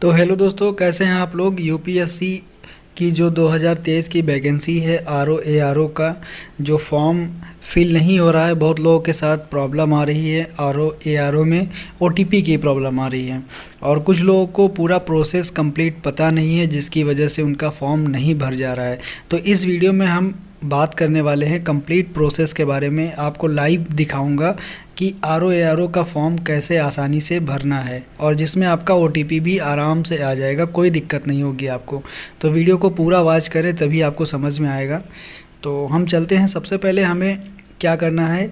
तो हेलो दोस्तों, कैसे हैं आप लोग। यूपीएससी की जो 2023 की वैकेंसी है आरओ का जो फॉर्म फिल नहीं हो रहा है। बहुत लोगों के साथ प्रॉब्लम आ रही है। आरओ में ओटीपी की प्रॉब्लम आ रही है और कुछ लोगों को पूरा प्रोसेस कंप्लीट पता नहीं है, जिसकी वजह से उनका फॉर्म नहीं भर जा रहा है। तो इस वीडियो में हम बात करने वाले हैं कंप्लीट प्रोसेस के बारे में। आपको लाइव दिखाऊंगा कि आरओ का फॉर्म कैसे आसानी से भरना है और जिसमें आपका ओटीपी भी आराम से आ जाएगा, कोई दिक्कत नहीं होगी आपको। तो वीडियो को पूरा वॉच करें तभी आपको समझ में आएगा। तो हम चलते हैं। सबसे पहले हमें क्या करना है,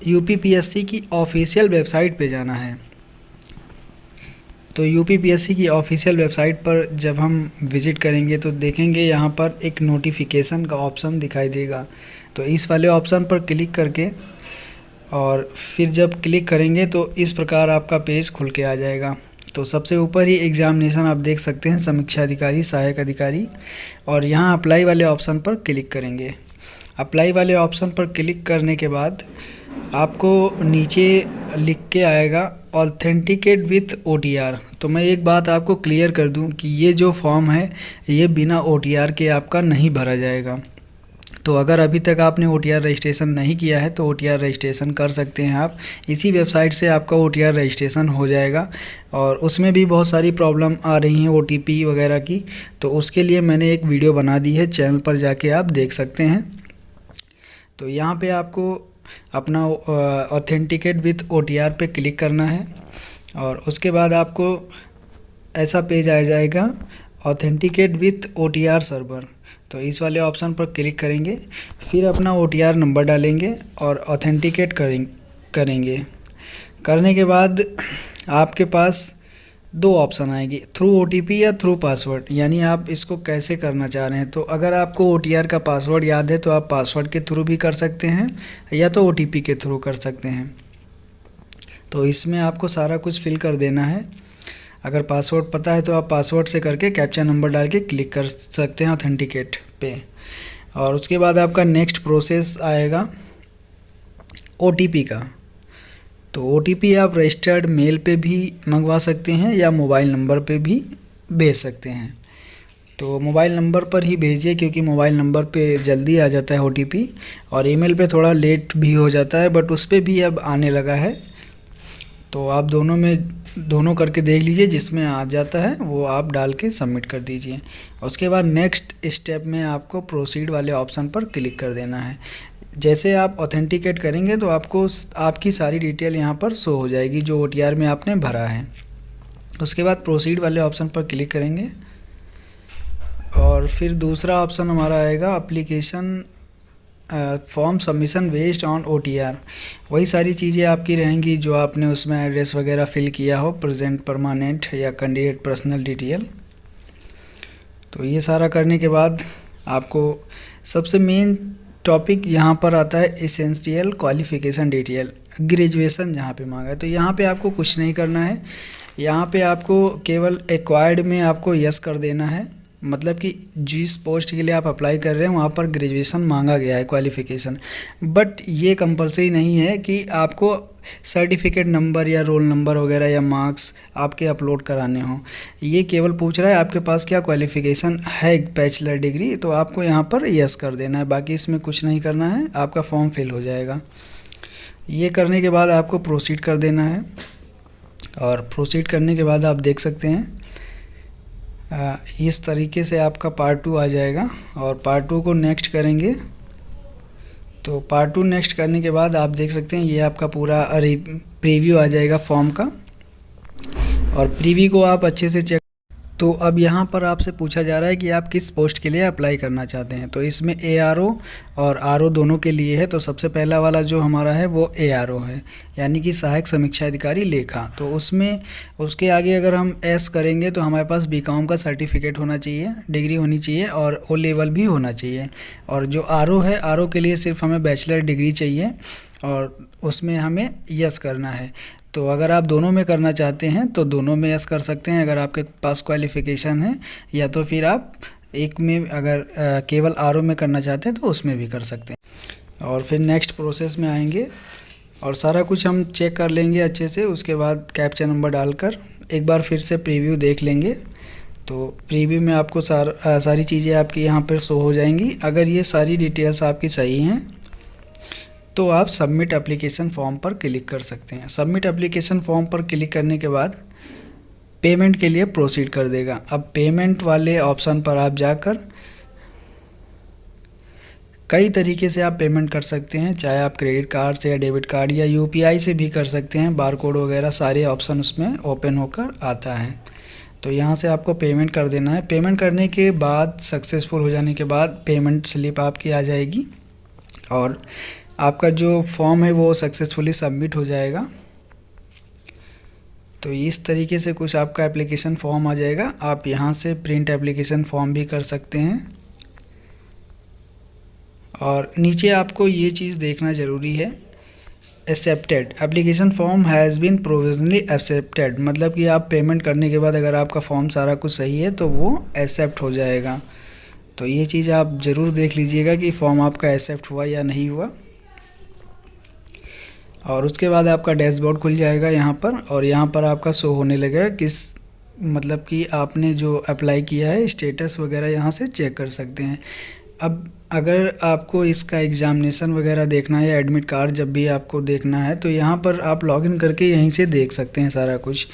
यूपीपीएससी की ऑफिशियल वेबसाइट पे जाना है। तो यूपीपीएससी की ऑफिशियल वेबसाइट पर जब हम विज़िट करेंगे तो देखेंगे यहाँ पर एक नोटिफिकेशन का ऑप्शन दिखाई देगा। तो इस वाले ऑप्शन पर क्लिक करके और फिर जब क्लिक करेंगे तो इस प्रकार आपका पेज खुल के आ जाएगा। तो सबसे ऊपर ही एग्ज़ामिनेशन आप देख सकते हैं, समीक्षा अधिकारी, सहायक अधिकारी, और यहाँ अप्लाई वाले ऑप्शन पर क्लिक करेंगे। अप्लाई वाले ऑप्शन पर क्लिक करने के बाद आपको नीचे लिख के आएगा ऑथेंटिकेट विथ ओटीआर। तो मैं एक बात आपको क्लियर कर दूं कि ये जो फॉर्म है ये बिना ओटीआर के आपका नहीं भरा जाएगा। तो अगर अभी तक आपने ओटीआर रजिस्ट्रेशन नहीं किया है तो ओटीआर रजिस्ट्रेशन कर सकते हैं आप। इसी वेबसाइट से आपका ओटीआर रजिस्ट्रेशन हो जाएगा और उसमें भी बहुत सारी प्रॉब्लम आ रही हैं ओटीपी वगैरह की। तो उसके लिए मैंने एक वीडियो बना दी है, चैनल पर जाके आप देख सकते हैं। तो यहाँ पे आपको अपना ऑथेंटिकेट विथ ओटीआर पे क्लिक करना है और उसके बाद आपको ऐसा पेज आ जाएगा, ऑथेंटिकेट विथ ओटीआर सर्वर। तो इस वाले ऑप्शन पर क्लिक करेंगे, फिर अपना ओटीआर नंबर डालेंगे और ऑथेंटिकेट करेंगे। करने के बाद आपके पास दो ऑप्शन आएंगे, थ्रू ओटीपी या थ्रू पासवर्ड, यानी आप इसको कैसे करना चाह रहे हैं। तो अगर आपको ओटीआर का पासवर्ड याद है तो आप पासवर्ड के थ्रू भी कर सकते हैं या तो ओटीपी के थ्रू कर सकते हैं। तो इसमें आपको सारा कुछ फिल कर देना है। अगर पासवर्ड पता है तो आप पासवर्ड से करके कैप्चा नंबर डाल के क्लिक कर सकते हैं ऑथेंटिकेट पे। और उसके बाद आपका नेक्स्ट प्रोसेस आएगा ओटीपी का। तो ओटीपी आप रजिस्टर्ड मेल पे भी मंगवा सकते हैं या मोबाइल नंबर पे भी भेज सकते हैं। तो मोबाइल नंबर पर ही भेजिए क्योंकि मोबाइल नंबर पे जल्दी आ जाता है ओटीपी, और ईमेल पे थोड़ा लेट भी हो जाता है, बट उस पर भी अब आने लगा है। तो आप दोनों करके देख लीजिए, जिसमें आ जाता है वो आप डाल के सबमिट कर दीजिए। उसके बाद नेक्स्ट स्टेप में आपको प्रोसीड वाले ऑप्शन पर क्लिक कर देना है। जैसे आप ऑथेंटिकेट करेंगे तो आपको आपकी सारी डिटेल यहाँ पर शो हो जाएगी जो ओटीआर में आपने भरा है। उसके बाद प्रोसीड वाले ऑप्शन पर क्लिक करेंगे और फिर दूसरा ऑप्शन हमारा आएगा application form submission based on OTR. वही सारी चीज़ें आपकी रहेंगी जो आपने उसमें एड्रेस वगैरह फिल किया हो, प्रेजेंट, परमानेंट या कैंडिडेट पर्सनल डिटेल। तो ये सारा करने के बाद आपको सबसे मेन टॉपिक यहाँ पर आता है एसेंशियल क्वालिफ़िकेशन डिटेल, ग्रेजुएशन जहाँ पे मांगा है। तो यहाँ पे आपको कुछ नहीं करना है, यहाँ पे आपको केवल एक्वायर्ड में आपको यस कर देना है। मतलब कि जिस पोस्ट के लिए आप अप्लाई कर रहे हैं वहाँ पर ग्रेजुएशन मांगा गया है, क्वालिफ़िकेशन, बट ये कंपलसरी नहीं है कि आपको सर्टिफिकेट नंबर या रोल नंबर वगैरह या मार्क्स आपके अपलोड कराने हों। ये केवल पूछ रहा है आपके पास क्या क्वालिफ़िकेशन है, बैचलर डिग्री, तो आपको यहाँ पर यस कर देना है। बाकी इसमें कुछ नहीं करना है, आपका फॉर्म फिल हो जाएगा। ये करने के बाद आपको प्रोसीड कर देना है और प्रोसीड करने के बाद आप देख सकते हैं इस तरीके से आपका पार्ट 2 आ जाएगा और पार्ट 2 को नेक्स्ट करेंगे। तो पार्ट 2 नेक्स्ट करने के बाद आप देख सकते हैं ये आपका पूरा प्रीव्यू आ जाएगा फॉर्म का, और प्रीव्यू को आप अच्छे से चेक। तो अब यहाँ पर आपसे पूछा जा रहा है कि आप किस पोस्ट के लिए अप्लाई करना चाहते हैं। तो इसमें एआरओ और आरओ दोनों के लिए है। तो सबसे पहला वाला जो हमारा है वो एआरओ है, यानी कि सहायक समीक्षा अधिकारी लेखा। तो उसमें उसके आगे अगर हम एस करेंगे तो हमारे पास बीकॉम का सर्टिफिकेट होना चाहिए, डिग्री होनी चाहिए और ओ लेवल भी होना चाहिए। और जो आरओ है, आरओ के लिए सिर्फ हमें बैचलर डिग्री चाहिए और उसमें हमें यस करना है। तो अगर आप दोनों में करना चाहते हैं तो दोनों में यस कर सकते हैं अगर आपके पास क्वालिफ़िकेशन है, या तो फिर आप एक में अगर केवल आरओ में करना चाहते हैं तो उसमें भी कर सकते हैं। और फिर नेक्स्ट प्रोसेस में आएंगे और सारा कुछ हम चेक कर लेंगे अच्छे से। उसके बाद कैप्चा नंबर डालकर एक बार फिर से प्रीव्यू देख लेंगे तो प्रीव्यू में आपको सारी चीज़ें आपकी यहाँ पर शो हो जाएंगी। अगर ये सारी डिटेल्स आपकी सही हैं तो आप सबमिट एप्लीकेशन फॉर्म पर क्लिक कर सकते हैं। सबमिट एप्लीकेशन फॉर्म पर क्लिक करने के बाद पेमेंट के लिए प्रोसीड कर देगा। अब पेमेंट वाले ऑप्शन पर आप जाकर कई तरीके से आप पेमेंट कर सकते हैं, चाहे आप क्रेडिट कार्ड से या डेबिट कार्ड या यूपीआई से भी कर सकते हैं। बारकोड वगैरह सारे ऑप्शन उसमें ओपन होकर आता है। तो यहाँ से आपको पेमेंट कर देना है। पेमेंट करने के बाद सक्सेसफुल हो जाने के बाद पेमेंट स्लिप आपकी आ जाएगी और आपका जो फॉर्म है वो सक्सेसफुली सबमिट हो जाएगा। तो इस तरीके से कुछ आपका एप्लीकेशन फॉर्म आ जाएगा। आप यहाँ से प्रिंट एप्लीकेशन फॉर्म भी कर सकते हैं। और नीचे आपको ये चीज़ देखना ज़रूरी है, accepted application form has been provisionally accepted, मतलब कि आप पेमेंट करने के बाद अगर आपका फॉर्म सारा कुछ सही है तो वो एक्सेप्ट हो जाएगा। तो ये चीज़ आप ज़रूर देख लीजिएगा कि फॉर्म आपका एक्सेप्ट हुआ या नहीं हुआ। और उसके बाद आपका डैशबोर्ड खुल जाएगा यहाँ पर, और यहाँ पर आपका शो होने लगेगा किस मतलब कि आपने जो अप्लाई किया है, स्टेटस वगैरह यहाँ से चेक कर सकते हैं। अब अगर आपको इसका एग्ज़ामिनेशन वगैरह देखना है या एडमिट कार्ड जब भी आपको देखना है तो यहाँ पर आप लॉगिन करके यहीं से देख सकते हैं सारा कुछ।